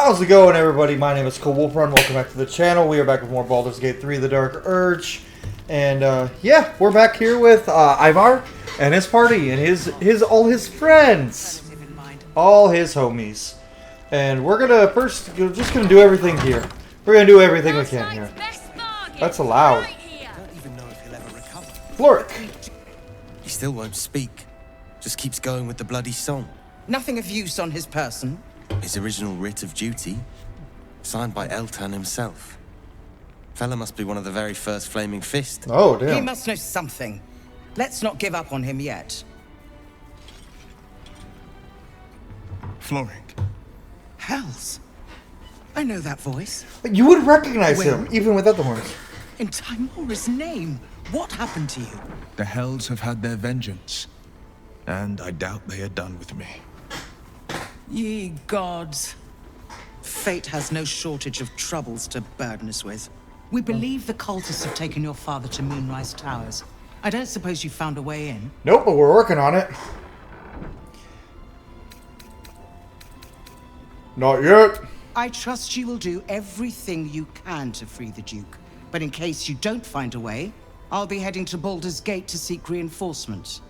How's it going, everybody? My name is Wolfrun. Welcome back to the channel. We are back with more Baldur's Gate 3: The Dark Urge. And, yeah, we're back here with Ivar and his party and all his friends. All his homies. And we're gonna just gonna do everything here. We're gonna do everything we can here. That's allowed. I don't even know if he'll ever recover. Floric. He still won't speak. Just keeps going with the bloody song. Nothing of use on his person. His original writ of duty, signed by Eltan himself. Fella must be one of the very first Flaming Fist. Oh, damn. He must know something. Let's not give up on him yet. Floric. Hells. I know that voice. You would recognize Well- him, even without the horns. In Timora's name. What happened to you? The Hells have had their vengeance, and I doubt they are done with me. Ye gods. Fate has no shortage of troubles to burden us with. We believe the cultists have taken your father to Moonrise Towers. I don't suppose you found a way in? Nope, but we're working on it. Not yet. I trust you will do everything you can to free the Duke. But in case you don't find a way, I'll be heading to Baldur's Gate to seek reinforcements.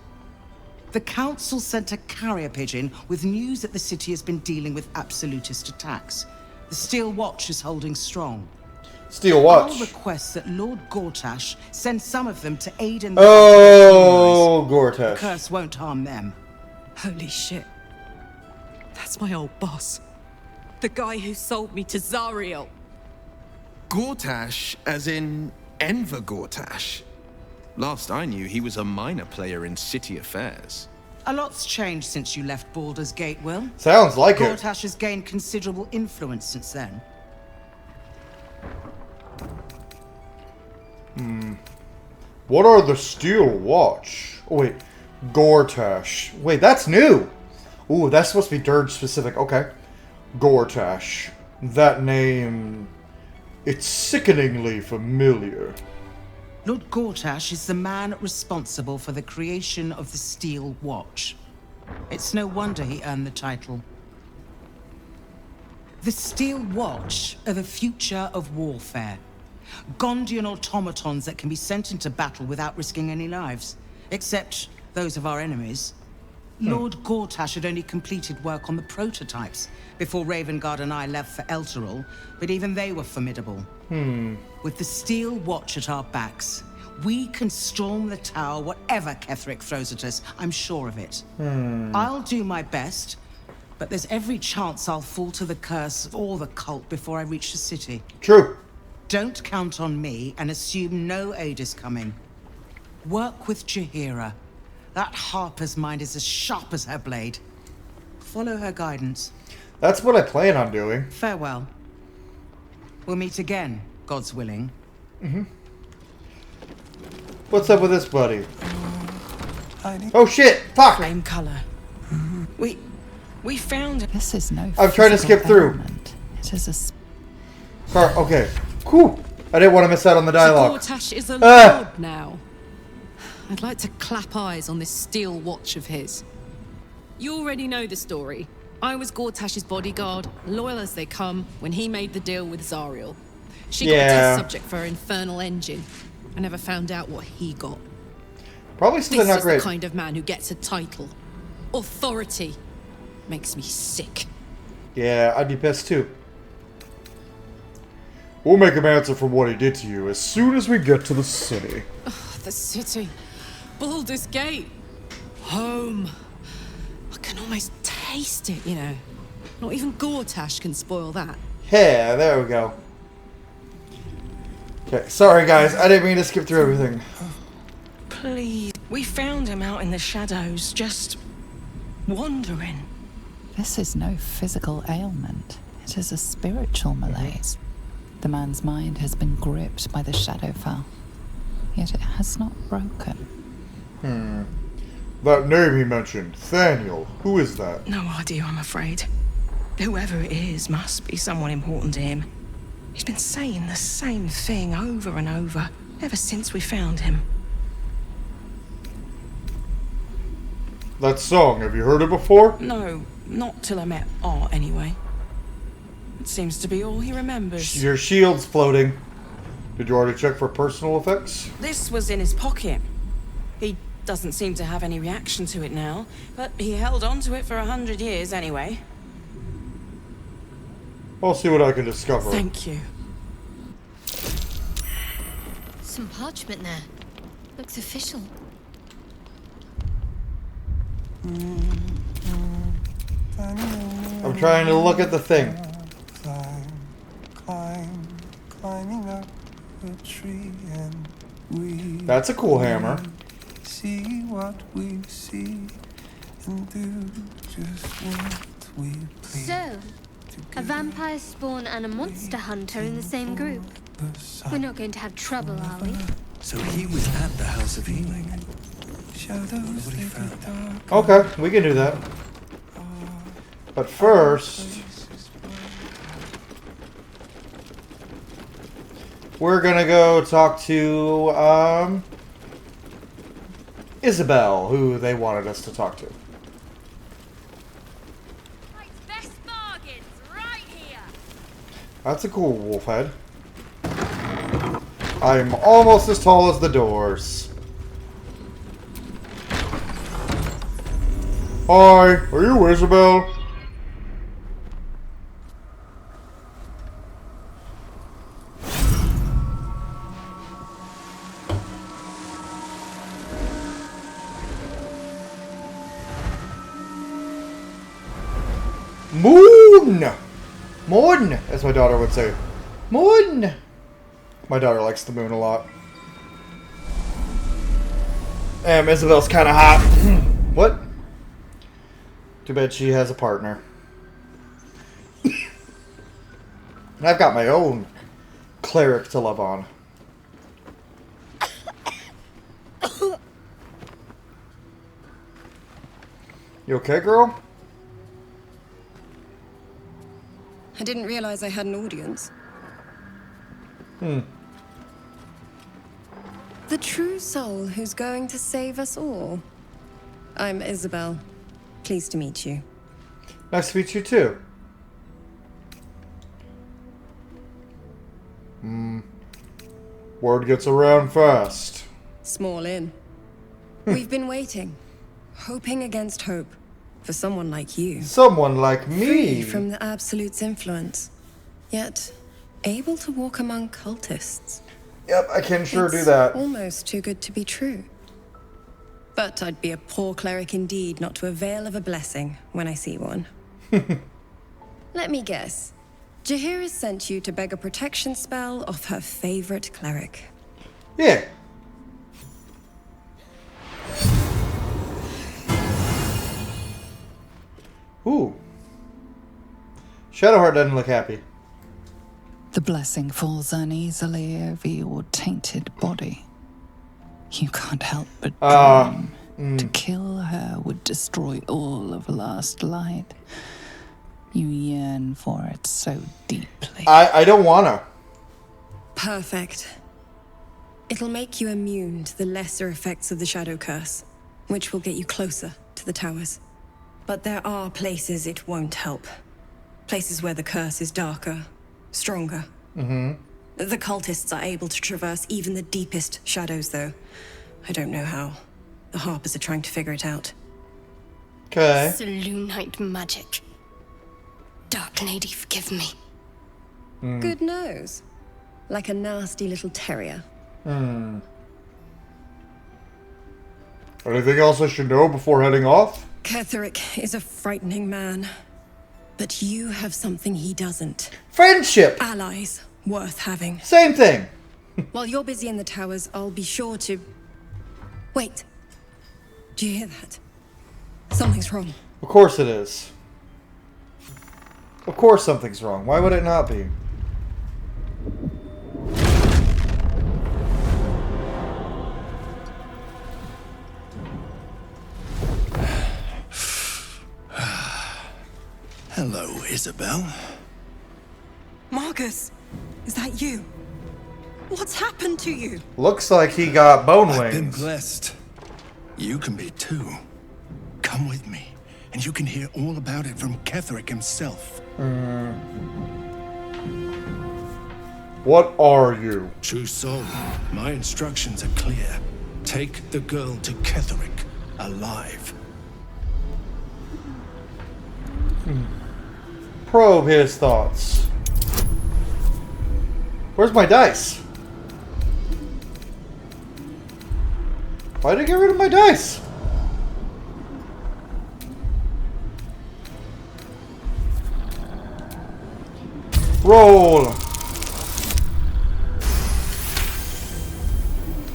The Council sent a carrier pigeon with news that the city has been dealing with absolutist attacks. The Steel Watch is holding strong. Steel Watch. I'll request that Lord Gortash send some of them to aid in the Oh, The Gortash. curse won't harm them. Holy shit. That's my old boss. The guy who sold me to Zariel. Gortash, as in Enver Gortash. Last I knew, he was a minor player in city affairs. A lot's changed since you left Baldur's Gate, Will. Sounds like it. Gortash has gained considerable influence since then. What are the Steel Watch? Oh, wait. Gortash. Wait, that's new. Ooh, that's supposed to be Dirge specific. Okay. Gortash. That name... It's sickeningly familiar. Lord Gortash is the man responsible for the creation of the Steel Watch. It's no wonder he earned the title. The Steel Watch are the future of warfare. Gondian automatons that can be sent into battle without risking any lives. Except those of our enemies. Lord Gortash had only completed work on the prototypes before Ravengard and I left for Elturel, but even they were formidable. With the Steel Watch at our backs, we can storm the tower whatever Ketheric throws at us, I'm sure of it. I'll do my best, but there's every chance I'll fall to the curse or the cult before I reach the city. True. Don't count on me and assume no aid is coming. Work with Jaheira. That Harper's mind is as sharp as her blade. Follow her guidance. That's what I plan on doing. Farewell. We'll meet again, God's willing. What's up with this buddy? Oh shit! Fuck! Flame color. We found it. This is no. I'm trying to skip through. Element. It is a. Sorry, okay. Cool. I didn't want to miss out on the dialogue. Gortash is a lord now. I'd like to clap eyes on this Steel Watch of his. You already know the story. I was Gortash's bodyguard, loyal as they come, when he made the deal with Zariel. She got a test subject for her infernal engine. I never found out what he got. Probably something This not is great. the kind of man who gets a title. Authority. Makes me sick. Yeah, I'd be pissed too. We'll make him answer for what he did to you as soon as we get to the city. The city. Baldur's Gate. Home. I can almost taste it, you know. Not even Gortash can spoil that. Yeah, there we go. Okay, sorry guys, I didn't mean to skip through everything. Please. We found him out in the shadows, just wandering. This is no physical ailment. It is a spiritual malaise. The man's mind has been gripped by the Shadowfell, yet it has not broken. That name he mentioned, Thaniel, who is that? No idea, I'm afraid. Whoever it is must be someone important to him. He's been saying the same thing over and over, ever since we found him. That song, have you heard it before? No, not till I met Art, anyway. It seems to be all he remembers. Your shield's floating. Did you already check for personal effects? This was in his pocket. He doesn't seem to have any reaction to it now, but he held on to it for 100 years anyway. I'll see what I can discover. Thank you. Some parchment there. Looks official. I'm trying to look at the thing. Climbing up a tree, and we That's a cool hammer. see what we see and do just what we please. So, a vampire spawn and a monster hunter in the same group. We're not going to have trouble, are we? So he was at the House of Healing. Shadows what he found. Okay, we can do that. But first, we're gonna go talk to Isobel, who they wanted us to talk to. Best bargains right here. That's a cool wolf head. I'm almost as tall as the doors. Hi, are you Isobel? Moon! Moon, as my daughter would say. Moon! My daughter likes the moon a lot. Isabel's kind of hot. What? Too bad she has a partner. And I've got my own cleric to love on. You okay, girl? I didn't realize I had an audience. The true soul who's going to save us all. I'm Isobel. Pleased to meet you. Nice to meet you too. Word gets around fast. Small inn. We've been waiting, hoping against hope, for someone like you. Someone like me. Free from the Absolute's influence, yet able to walk among cultists. Yep, I can sure do It's that. almost too good to be true. But I'd be a poor cleric indeed not to avail of a blessing when I see one. Let me guess. Jaheira sent you to beg a protection spell off her favorite cleric. Yeah. Ooh. Shadowheart doesn't look happy. The blessing falls uneasily over your tainted body. You can't help but dream. To kill her would destroy all of last light. You yearn for it so deeply. I don't wanna. Perfect. It'll make you immune to the lesser effects of the Shadow Curse, which will get you closer to the towers. But there are places it won't help. Places where the curse is darker, stronger. The cultists are able to traverse even the deepest shadows, though. I don't know how. The Harpers are trying to figure it out. Okay. Selûnite magic. Dark Lady, forgive me. Good nose. Like a nasty little terrier. Anything else I should know before heading off? Ketheric is a frightening man. But you have something he doesn't. Friendship! Allies worth having. Same thing. While you're busy in the towers, I'll be sure to... Wait. Do you hear that? Something's wrong. Of course it is. Of course something's wrong. Why would it not be? Hello, Isobel. Marcus, is that you? What's happened to you? Looks like he got bone I've been wings. blessed. You can be too. Come with me, and you can hear all about it from Ketheric himself. What are you? True soul, my instructions are clear. Take the girl to Ketherick, alive. Probe his thoughts. Where's my dice? Why did I get rid of my dice? Roll.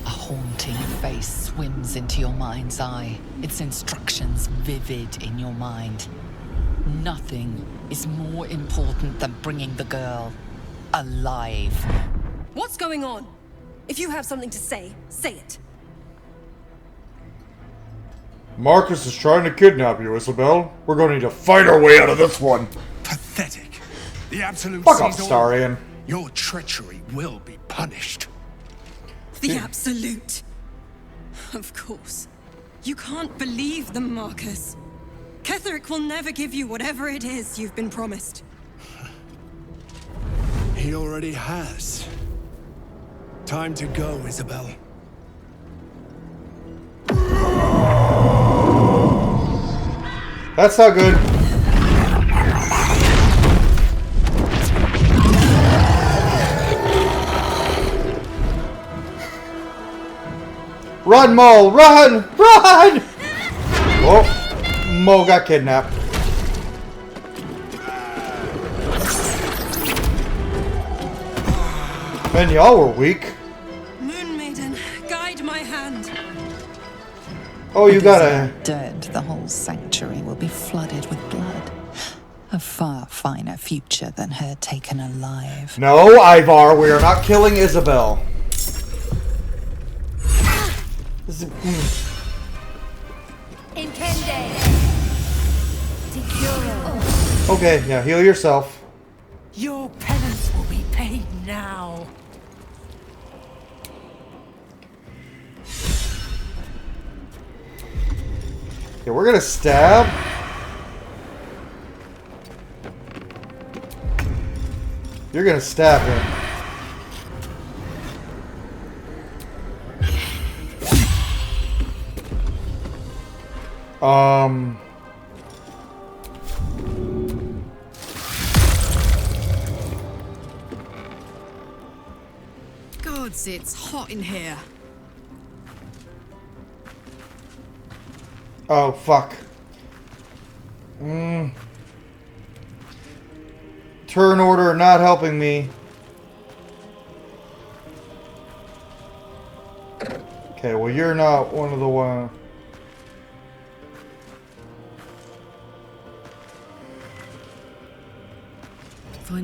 A haunting face swims into your mind's eye, its instructions vivid in your mind. Nothing is more important than bringing the girl alive. What's going on? If you have something to say, say it. Marcus is trying to kidnap you, Isobel. We're going to need to fight our way out of this one. Pathetic. The absolute Fuck off, sees all. Starion. Your treachery will be punished. The Absolute. Of course. You can't believe them, Marcus. Ketherick will never give you whatever it is you've been promised. He already has. Time to go, Isobel. That's not good. Run, Mo! Run! Run! Oh, Mo got kidnapped. Man, y'all were weak. Moon Maiden, guide my hand. Oh, you gotta... Dead, the whole sanctuary will be flooded with blood. A far finer future than her taken alive. No, Ivar, we are not killing Isobel. Okay, yeah, heal yourself. Your penance will be paid now. Yeah, we're gonna stab. You're gonna stab him. Gods, it's hot in here. Oh, fuck. Turn order not helping me. Okay, well, you're not one of the one.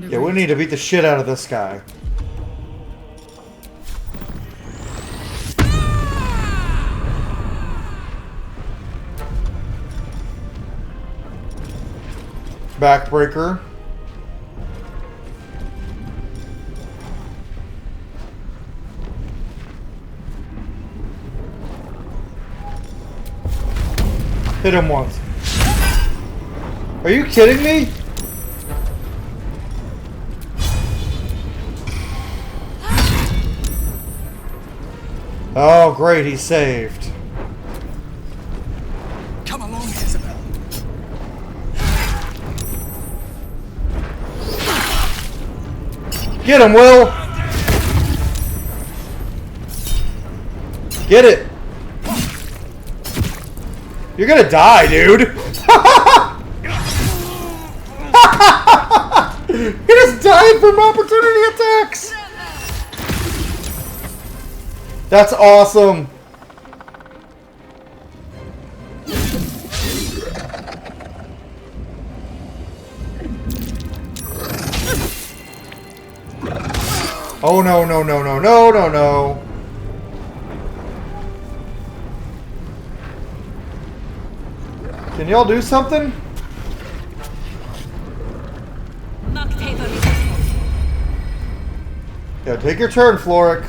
Yeah, we need to beat the shit out of this guy. Backbreaker. Hit him once. Are you kidding me? Oh, great, he's saved. Come along, Isobel. Get him, Will! Get it! You're gonna die, dude! He just died from opportunity attacks! That's awesome! Oh no, no, no, no, no, no, no. Can y'all do something? Yeah, take your turn, Floric.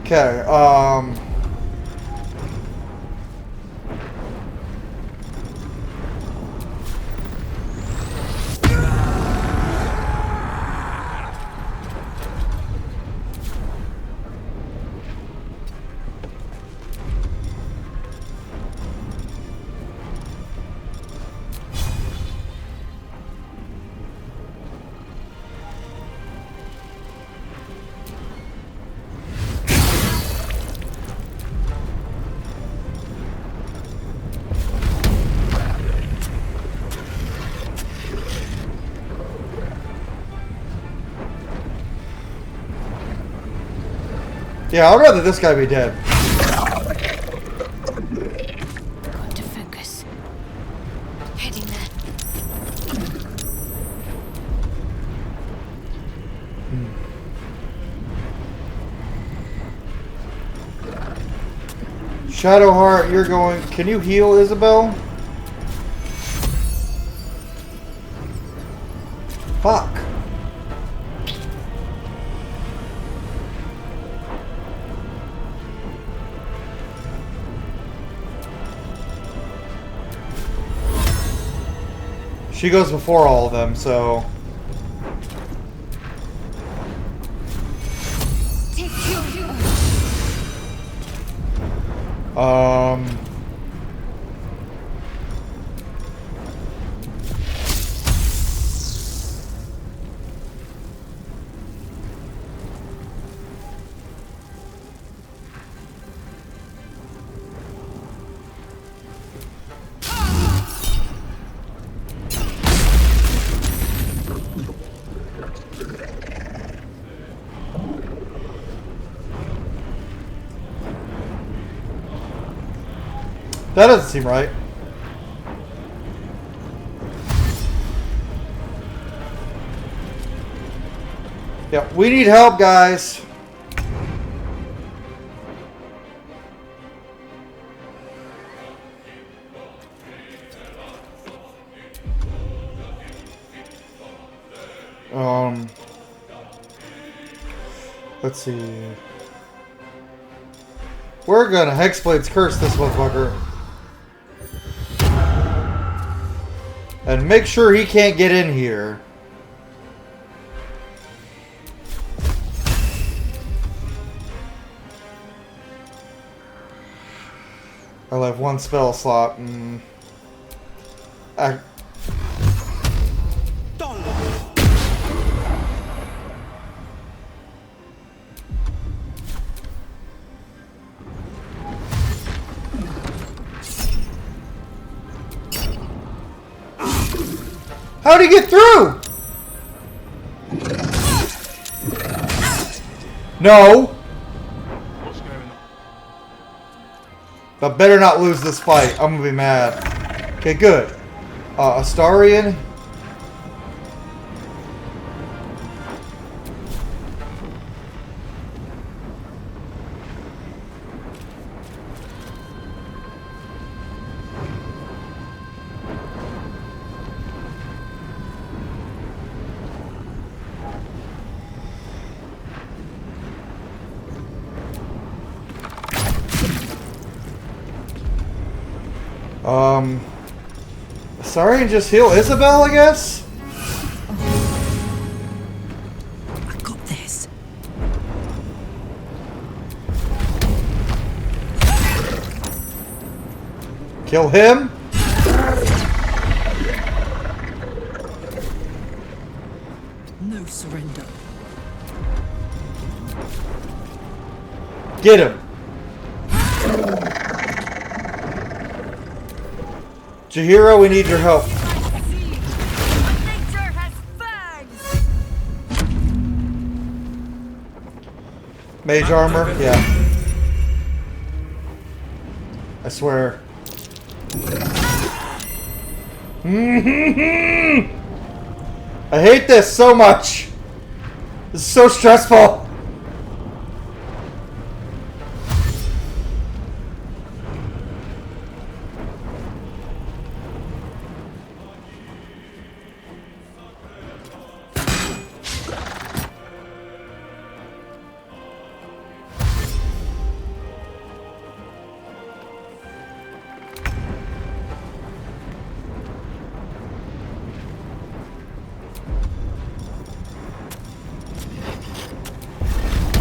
Okay, Yeah, I'd rather this guy be dead. Got to focus. Heading there. Shadowheart, you're going. Can you heal Isobel? Fuck. She goes before all of them, so. That doesn't seem right. Yeah, we need help, guys. Let's see. We're gonna Hexblade's curse this motherfucker. And make sure he can't get in here. I'll have one spell slot. How'd he get through? No. But better not lose this fight. I'm gonna be mad. Okay, good. Astarion. Sorry, and just heal Isobel, I guess? I got this. Kill him? No surrender. Get him. Jahira, we need your help. Mage armor? Yeah. I swear. I hate this so much. This is so stressful.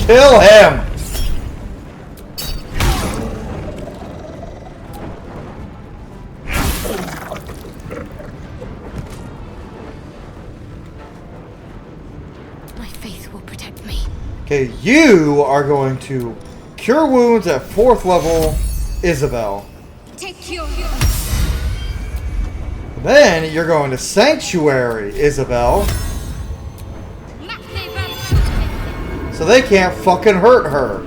Kill him! My faith will protect me. Okay, you are going to Cure Wounds at 4th level, Isobel. Take your... Then you're going to Sanctuary, Isobel. So they can't fucking hurt her.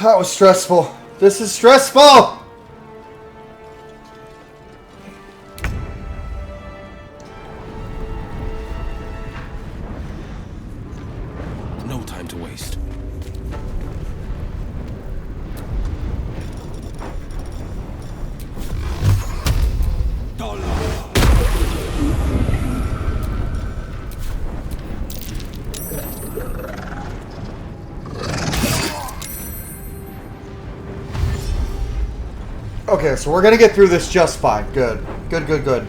That was stressful. This is stressful! No time to waste. Okay, so we're gonna get through this just fine. Good. Good, good, good.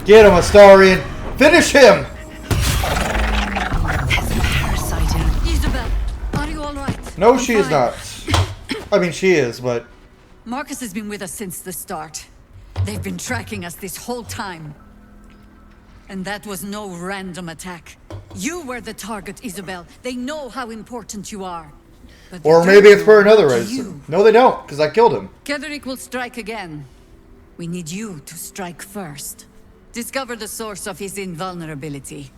Get him, Astarion! Finish him! Isobel, are you alright? No, she is not. I mean, she is, but... Marcus has been with us since the start. They've been tracking us this whole time. And that was no random attack. You were the target, Isobel. They know how important you are. But Or maybe it's for another reason. No, they don't, because I killed him. Ketheric will strike again. We need you to strike first. Discover the source of his invulnerability.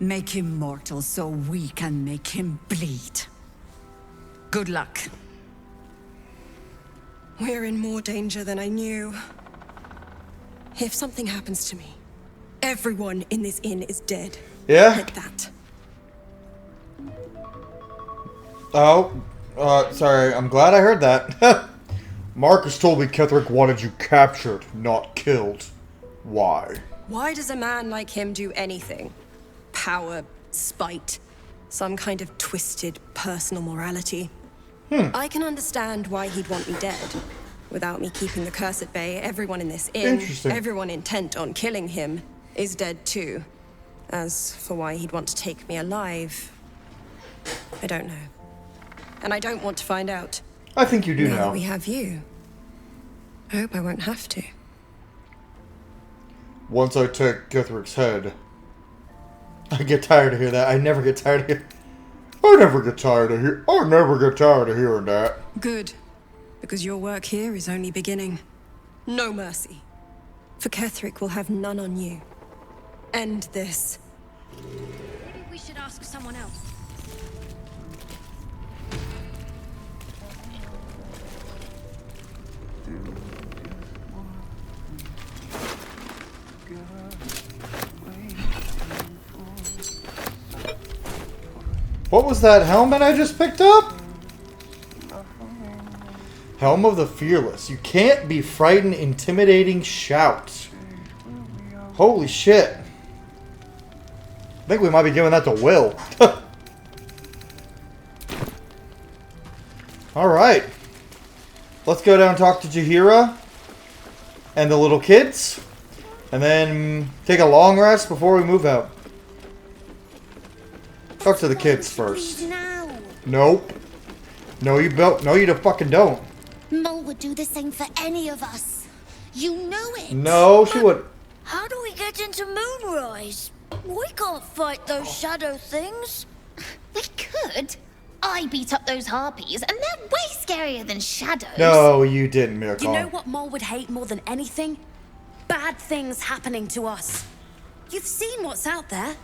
Make him mortal so we can make him bleed. Good luck. We're in more danger than I knew. If something happens to me, everyone in this inn is dead. Yeah? Like that. Oh, sorry, I'm glad I heard that. Marcus told me Ketheric wanted you captured, not killed. Why? Why does a man like him do anything? Power, spite, some kind of twisted personal morality. I can understand why he'd want me dead. Without me keeping the curse at bay, everyone in this inn, everyone intent on killing him, is dead too. As for why he'd want to take me alive, I don't know. And I don't want to find out. I think you do Now know. that we have you, I hope I won't have to. Once I take Ketheric's head, I get tired of hearing that. I never get tired of hearing. I never get tired of hearing that. Good, because your work here is only beginning. No mercy. For Ketheric will have none on you. End this. Maybe we should ask someone else. What was that helmet I just picked up? Helm of the Fearless. You can't be frightened, intimidating, shout. Holy shit. I think we might be giving that to Will. Alright. Let's go down and talk to Jaheira and the little kids. And then take a long rest before we move out. Talk to the kids first. Nope. No, you don't. No, you fucking don't. Mole would do the same for any of us. You know it. No, she would. How do we get into Moonrise? We can't fight those shadow things. We could. I beat up those harpies, and they're way scarier than shadows. No, you didn't, Miracle. You know what Mole would hate more than anything? Bad things happening to us. You've seen what's out there.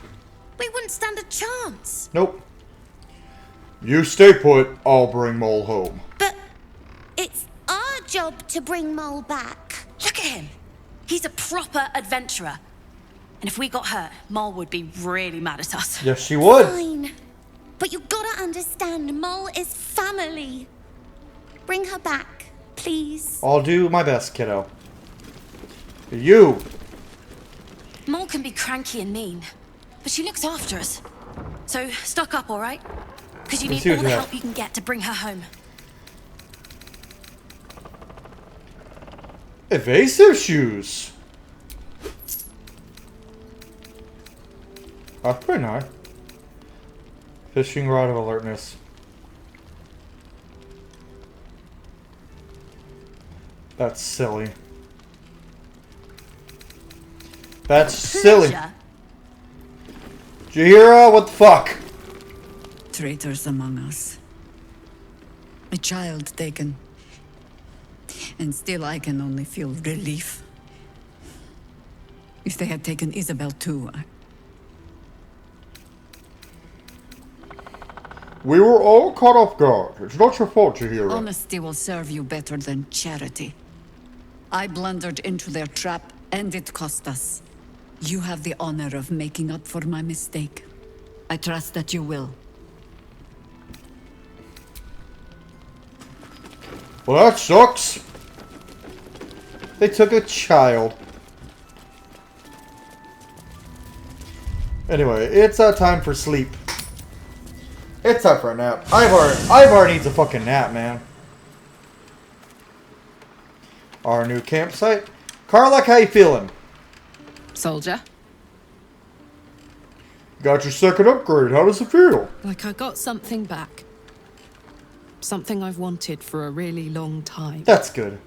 We wouldn't stand a chance. Nope. You stay put, I'll bring Mole home. But it's our job to bring Mole back. Look at him. He's a proper adventurer. And if we got hurt, Mole would be really mad at us. Yes, she would. Fine. But you gotta understand, Mole is family. Bring her back, please. I'll do my best, kiddo. You. Mole can be cranky and mean, but she looks after us. So stock up, all right? Because you Let's need see all what the you help have. you can get to bring her home. Evasive shoes. That's pretty nice. Fishing rod of alertness. That's silly. That's silly. Pleasure. Jaheira, what the fuck? Traitors among us. A child taken. And still I can only feel relief. If they had taken Isobel too, We were all caught off guard. It's not your fault, Chihiro. honesty will serve you better than charity. I blundered into their trap, and it cost us. You have the honor of making up for my mistake. I trust that you will. Well, that sucks. They took a child. Anyway, it's time for sleep. It's time for a nap. Ivar needs a fucking nap, man. Our new campsite. Karlak, how you feeling? Soldier. Got your second upgrade. How does it feel? Like I got something back. Something I've wanted for a really long time. That's good.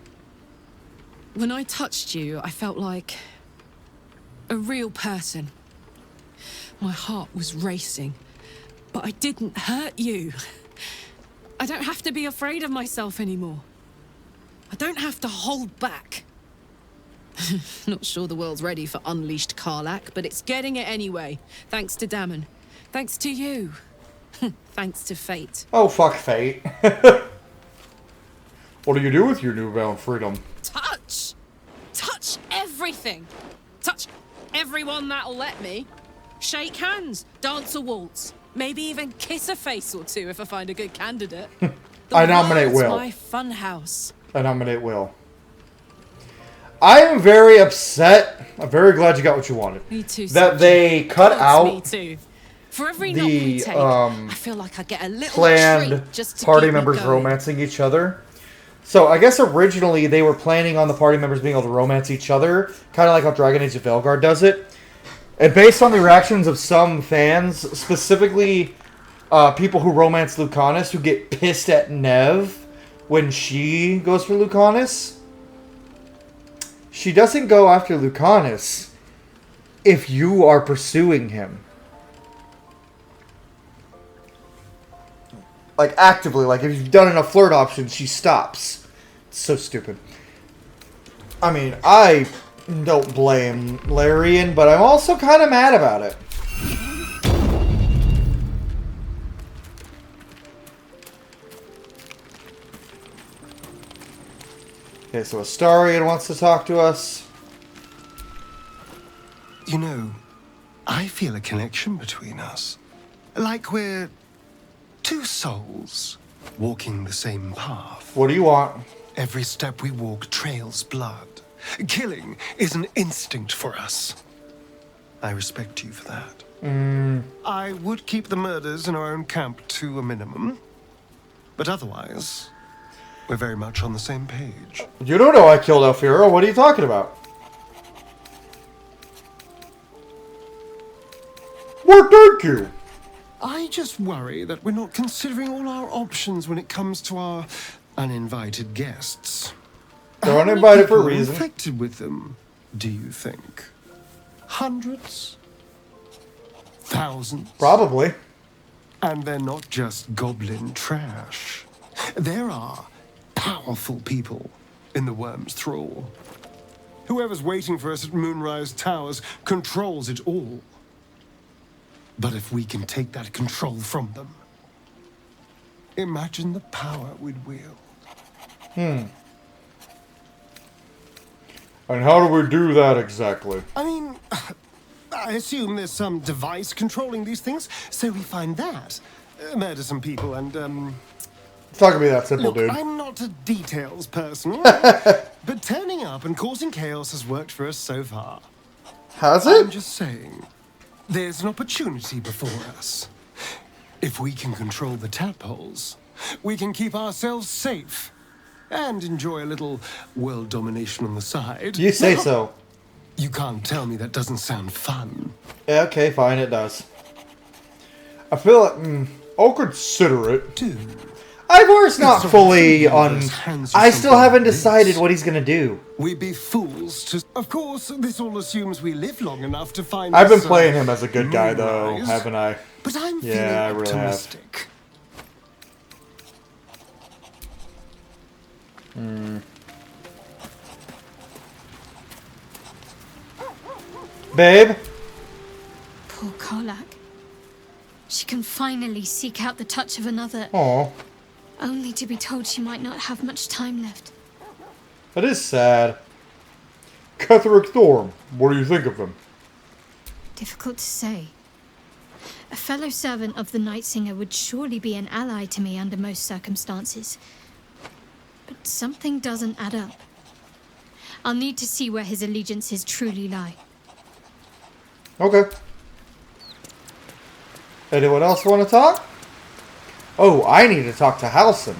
When I touched you, I felt like a real person. My heart was racing, but I didn't hurt you. I don't have to be afraid of myself anymore. I don't have to hold back. Not sure the world's ready for unleashed Karlak, but it's getting it anyway. Thanks to Dammon. Thanks to you. Thanks to fate. Oh, fuck fate. What do you do with your newfound freedom? Touch! Touch everything! Touch everyone that'll let me. Shake hands, dance a waltz, maybe even kiss a face or two if I find a good candidate. I nominate world's Will. my fun house. I nominate Will. I am very upset. I'm very glad you got what you wanted. Me too. That they cut out Me too. For every knock we take, I feel like I get a little planned treat just to party keep me members going. romancing each other. So I guess originally they were planning on the party members being able to romance each other, kind of like how Dragon Age of Velgar does it. And based on the reactions of some fans, specifically people who romance Lucanus, who get pissed at Nev when she goes for Lucanus, she doesn't go after Lucanus if you are pursuing him. Like, actively. Like, if you've done enough flirt options, she stops. It's so stupid. I mean, I don't blame Larian, but I'm also kind of mad about it. Okay, so Astarion wants to talk to us. You know, I feel a connection between us. Like we're two souls walking the same path. What do you want? Every step we walk trails blood. Killing is an instinct for us. I respect you for that. I would keep the murders in our own camp to a minimum. But otherwise, we're very much on the same page. You don't know I killed Elfira. What are you talking about? Well, thank you. I just worry that we're not considering all our options when it comes to our uninvited guests. They're uninvited for a reason. Infected with them, do you think? Hundreds? Thousands? Probably. And they're not just goblin trash. There are powerful people in the Worm's thrall. Whoever's waiting for us at Moonrise Towers controls it all. But if we can take that control from them, imagine the power we'd wield. And how do we do that exactly? I mean, I assume there's some device controlling these things, so we find that. Murder some people and, It's not gonna be that simple, Look, dude. I'm not a details person, but turning up and causing chaos has worked for us so far. Has it? I'm just saying, there's an opportunity before us. If we can control the tadpoles, we can keep ourselves safe and enjoy a little world domination on the side. You say so. You can't tell me that doesn't sound fun. Yeah, okay, fine, it does. I feel like, I'll consider it. Dude. Ivor's not fully on... I still haven't decided what he's gonna do. We'd be fools to... Of course, this all assumes we live long enough to find... I've been playing him as a good guy, though, Moonrise. haven't I? But I'm feeling Yeah, I really have. optimistic. Babe? Poor Karlak. She can finally seek out the touch of another. Aw. Only to be told she might not have much time left. That is sad. Ketherick Thorm, what do you think of him? Difficult to say. A fellow servant of the Night Singer would surely be an ally to me under most circumstances. But something doesn't add up. I'll need to see where his allegiances truly lie. Okay. Anyone else want to talk? Oh, I need to talk to Halsin.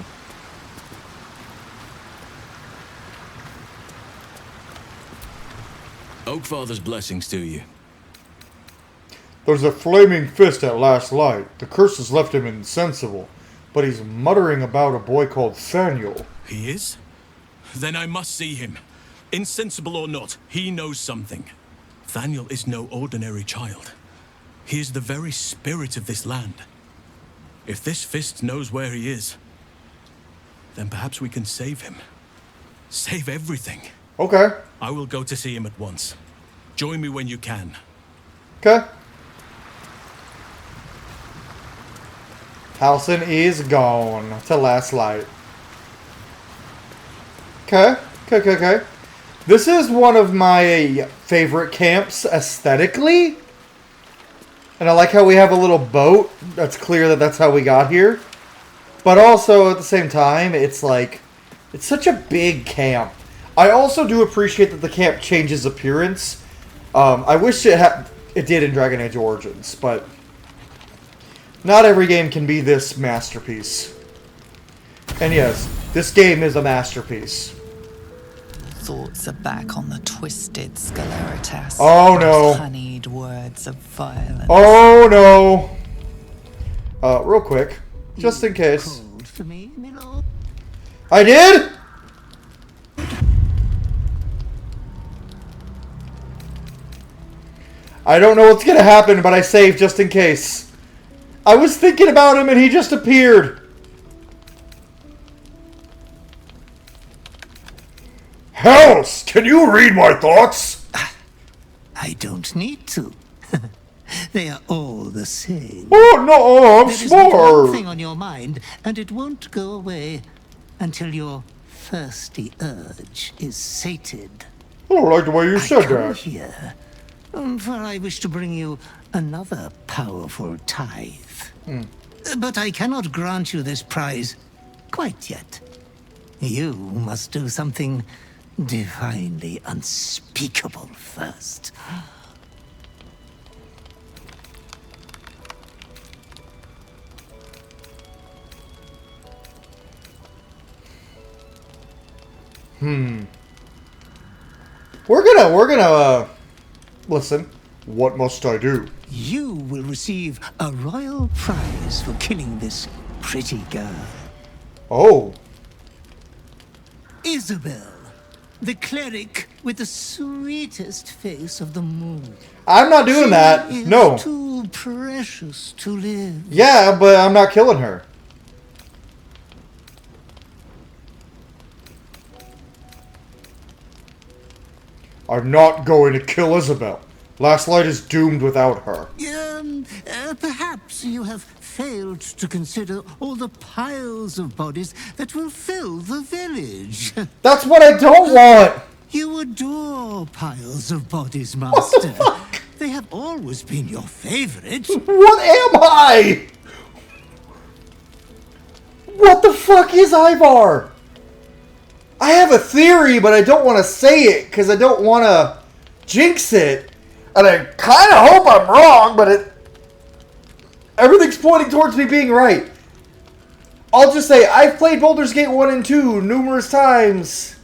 Oakfather's blessings to you. There's a flaming fist at last light. The curse has left him insensible, but he's muttering about a boy called Thaniel. He is? Then I must see him. Insensible or not, he knows something. Thaniel is no ordinary child. He is the very spirit of this land. If this fist knows where he is, then perhaps we can save him. Save everything. Okay. I will go to see him at once. Join me when you can. Okay. Halsin is gone to last light. Okay. Okay. This is one of my favorite camps aesthetically. And I like how we have a little boat. That's clear that that's how we got here. But also, at the same time, it's like, it's such a big camp. I also do appreciate that the camp changes appearance. I wish it did in Dragon Age Origins, but not every game can be this masterpiece. And yes, this game is a masterpiece. Thoughts are back on the twisted Sceleritas. Oh no. Those honeyed words of violence. Oh no. Real quick, just in case. For me, Milo? I did? I don't know what's gonna happen, but I saved just in case. I was thinking about him and he just appeared. House, can you read my thoughts? I don't need to. They are all the same. Oh no, I'm There is smart. one thing on your mind, and it won't go away until your thirsty urge is sated. I don't like the way you said come that. Here, for I wish to bring you another powerful tithe. But I cannot grant you this prize quite yet. You must do something divinely unspeakable first. We're gonna listen. What must I do? You will receive a royal prize for killing this pretty girl. Oh. Isobel, the cleric with the sweetest face of them all. I'm not doing that. She is No. too precious to live. Yeah, but I'm not killing her. I'm not going to kill Isobel. Last Light is doomed without her. Perhaps you have failed to consider all the piles of bodies that will fill the village. That's what I don't want! You adore piles of bodies, Master. What the fuck? They have always been your favorite. What am I? What the fuck is Ivar? I have a theory, but I don't want to say it because I don't want to jinx it. And I kind of hope I'm wrong, but everything's pointing towards me being right. I'll just say, I've played Baldur's Gate 1 and 2 numerous times.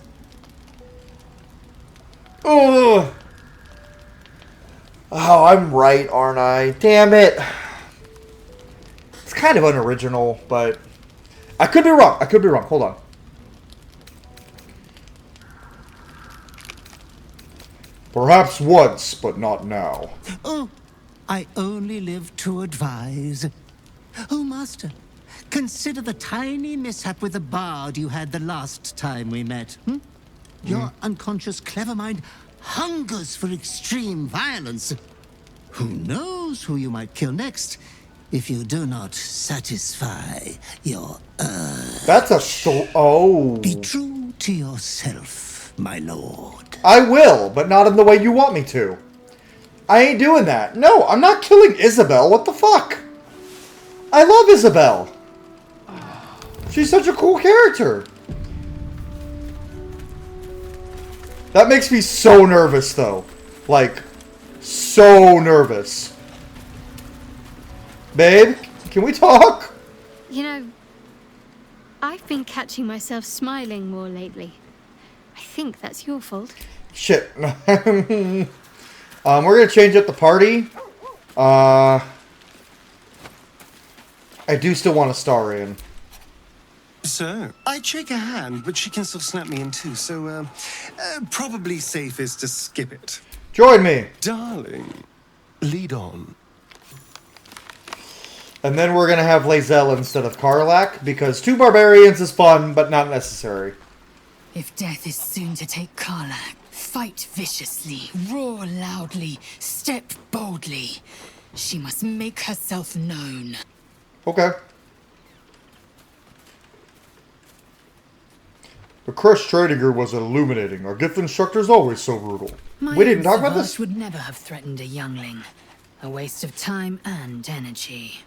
Ugh. Oh, I'm right, aren't I? Damn it. It's kind of unoriginal, but I could be wrong. I could be wrong. Hold on. Perhaps once, but not now. Oh, I only live to advise. Oh, Master, consider the tiny mishap with the bard you had the last time we met. Your unconscious clever mind hungers for extreme violence. Who knows who you might kill next if you do not satisfy your urge. That's a oh. Be true to yourself, my lord. I will, but not in the way you want me to. I ain't doing that. No, I'm not killing Isobel. What the fuck? I love Isobel. She's such a cool character. That makes me so nervous, though. Like, so nervous. Babe, can we talk? You know, I've been catching myself smiling more lately. I think that's your fault. Shit. We're gonna change up the party. I do still want a star in. So, I'd shake her hand, but she can still snap me in too, so, probably safest to skip it. Join me! Darling, lead on. And then we're gonna have Lae'zel instead of Karlach, because 2 barbarians is fun, but not necessary. If death is soon to take Karlach, fight viciously, roar loudly, step boldly. She must make herself known. Okay. The Crush Trading Group was illuminating. Our gift instructor's always so brutal. We didn't talk about this? Would never have threatened a youngling. A waste of time and energy.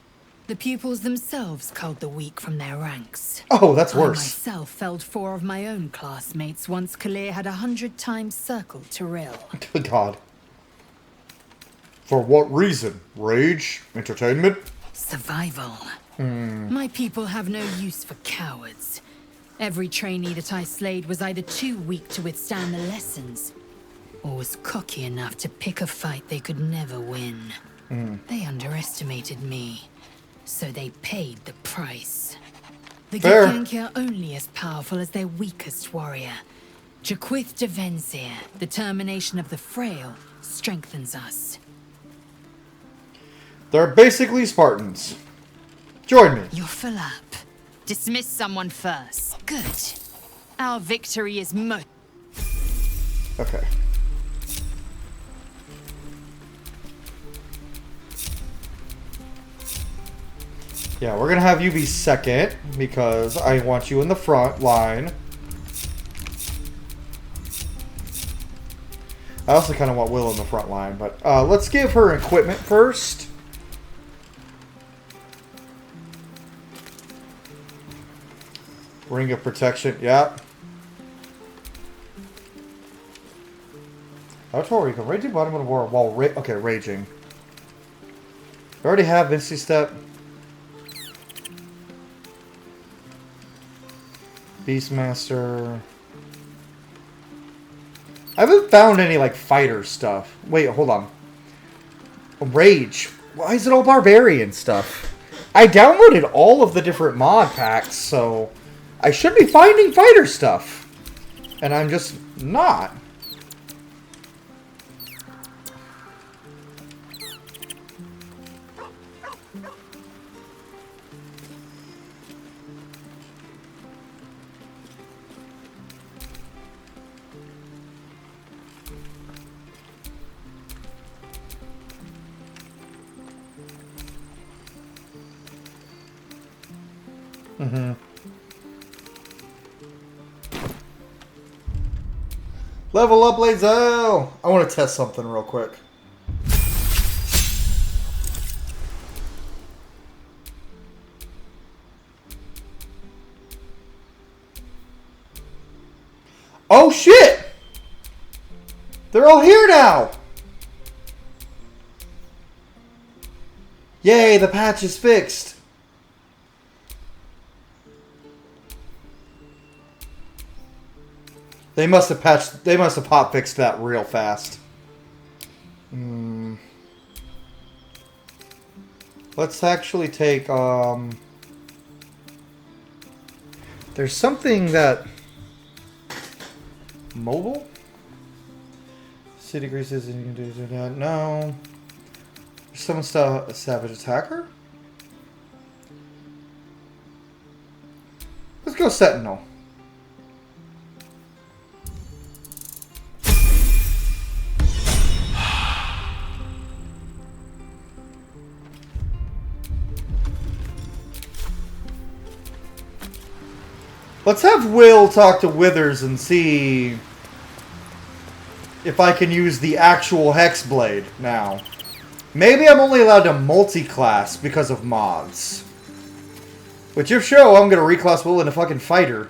The pupils themselves culled the weak from their ranks. Oh, that's worse. I myself felled 4 of my own classmates once Kalir had 100 times circled Tyrell. Good God. For what reason? Rage? Entertainment? Survival. My people have no use for cowards. Every trainee that I slayed was either too weak to withstand the lessons, or was cocky enough to pick a fight they could never win. They underestimated me, so they paid the price. The Githyanki are only as powerful as their weakest warrior. Jaquith de Venzir, the termination of the frail, strengthens us. They're basically Spartans. Join me. You're full up. Dismiss someone first. Good. Our victory is Okay. Yeah, we're gonna have you be second, because I want you in the front line. I also kind of want Will in the front line, but let's give her equipment first. Ring of Protection, yep. Outdoor, you can rage the bottom of the war while raging. We already have Misty Step. Beastmaster. I haven't found any, like, fighter stuff. Wait, hold on. Rage. Why is it all barbarian stuff? I downloaded all of the different mod packs, so I should be finding fighter stuff. And I'm just not. Level up, Lae'zel! I want to test something real quick. Oh shit! They're all here now! Yay, the patch is fixed! They must have hot fixed that real fast. Let's actually take, there's something that... Mobile? City greases and you can do that. No. Someone still a savage attacker? Let's go Sentinel. Let's have Will talk to Withers and see if I can use the actual Hexblade now. Maybe I'm only allowed to multi-class because of mods. Which if so, I'm going to reclass Will into fucking fighter.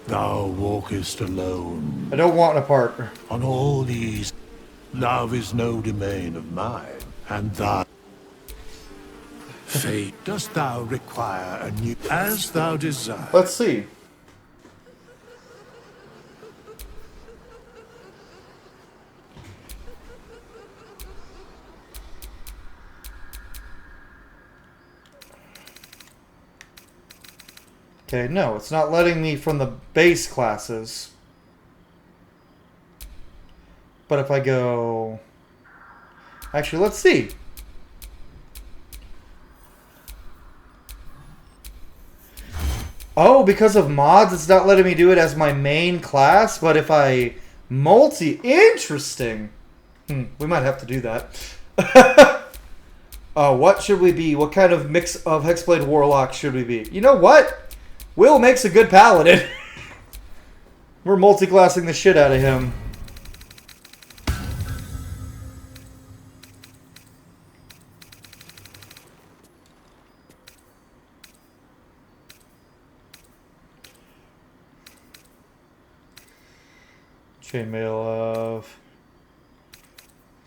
Thou walkest alone. I don't want a partner. On all these, love is no domain of mine, and thy fate dost thou require a new, as thou desire. Let's see. Okay, no, it's not letting me from the base classes. But if I go... Actually, let's see. Oh, because of mods, it's not letting me do it as my main class, but if I Interesting. We might have to do that. What should we be? What kind of mix of Hexblade Warlock should we be? You know what? Will makes a good paladin. We're multi-classing the shit out of him.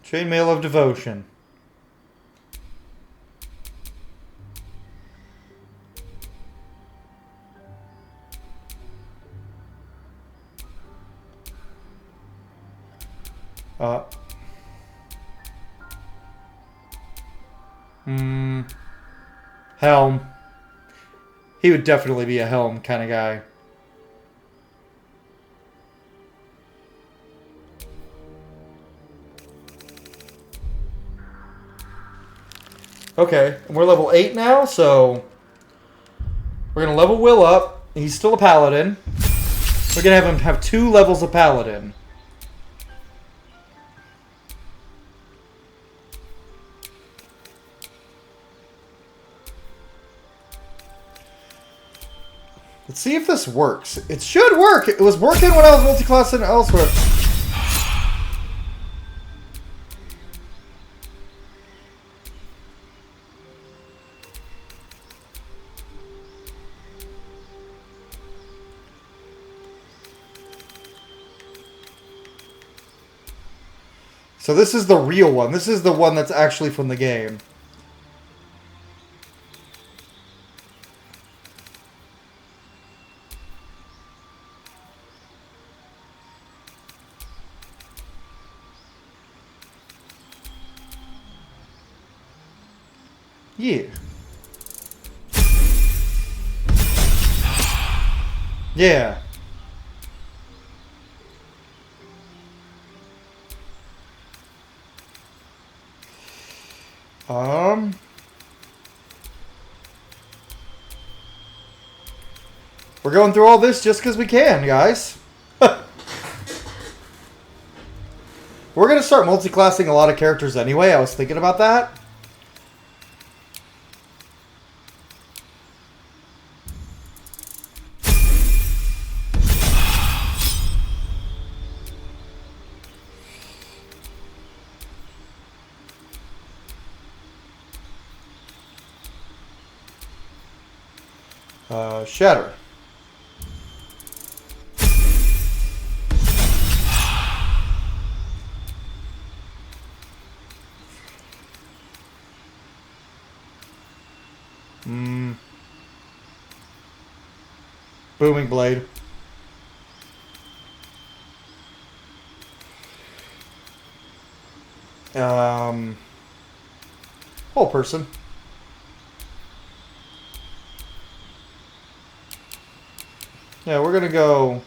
Chainmail of Devotion. Helm. He would definitely be a Helm kind of guy. Okay, and we're level 8 now, so we're going to level Will up. He's still a paladin. We're going to have him have 2 levels of paladin. Let's see if this works. It should work. It was working when I was multi-classing elsewhere. So this is the real one. This is the one that's actually from the game. Yeah. Yeah. We're going through all this just because we can, guys. We're going to start multi-classing a lot of characters anyway. I was thinking about that. Shatter. Booming Blade. Whole person. Yeah, we're gonna go.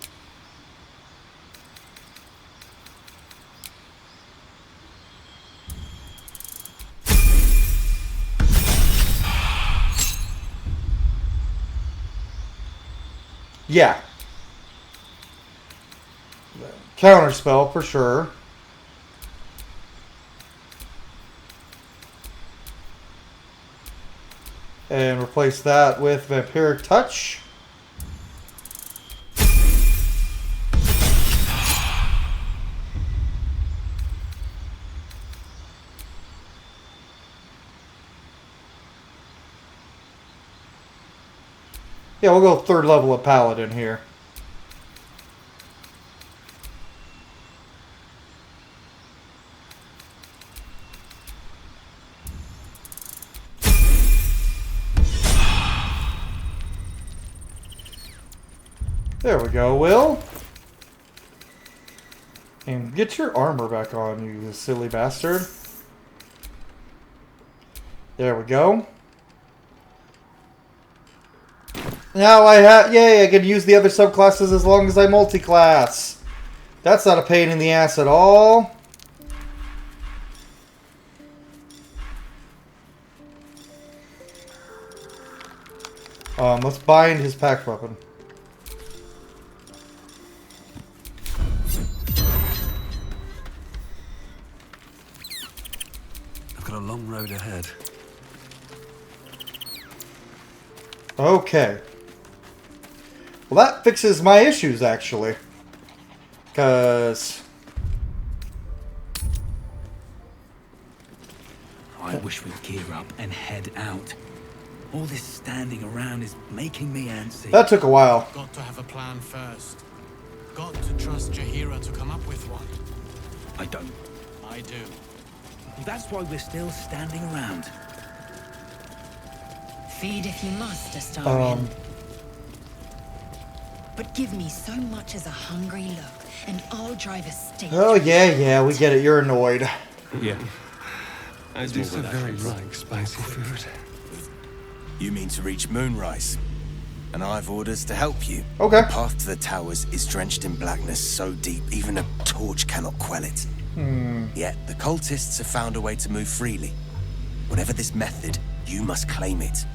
Yeah. Counterspell for sure. And replace that with Vampiric Touch. Yeah, we'll go 3rd level of Paladin here. There we go, Will. And get your armor back on, you silly bastard. There we go. Now I have... Yay, I can use the other subclasses as long as I multi-class. That's not a pain in the ass at all. Let's bind his pack weapon. I've got a long road ahead. Okay. Well, that fixes my issues, actually. Because... I wish we'd gear up and head out. All this standing around is making me antsy. That took a while. Got to have a plan first. Got to trust Jaheira to come up with one. I don't. I do. That's why we're still standing around. Feed if you must, Astarion. Um... But give me so much as a hungry look, and I'll drive a stake. Oh, yeah, we get it. You're annoyed. Yeah. I do so very like spicy food. You mean to reach Moonrise? And I've orders to help you. Okay. The path to the towers is drenched in blackness so deep, even a torch cannot quell it. Yet, the cultists have found a way to move freely. Whatever this method, you must claim it.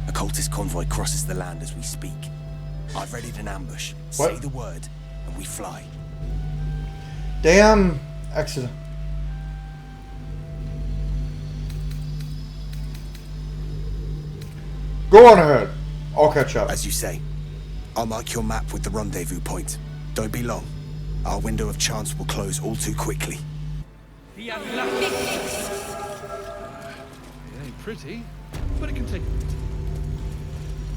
A cultist convoy crosses the land as we speak. I've readied an ambush. What? Say the word, and we fly. Damn accident. Go on ahead. I'll catch up. As you say, I'll mark your map with the rendezvous point. Don't be long. Our window of chance will close all too quickly. It ain't pretty, but it can take a bit.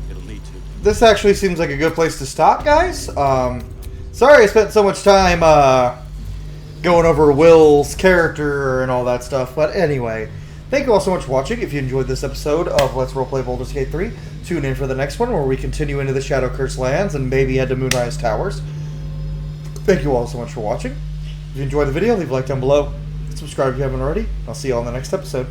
It'll need to. This actually seems like a good place to stop, guys. Sorry I spent so much time going over Will's character and all that stuff, but anyway, thank you all so much for watching. If you enjoyed this episode of Let's Roleplay Baldur's Gate 3, tune in for the next one where we continue into the Shadow Curse lands and maybe head to Moonrise Towers. Thank you all so much for watching. If you enjoyed the video, leave a like down below. Subscribe if you haven't already. I'll see you all in the next episode.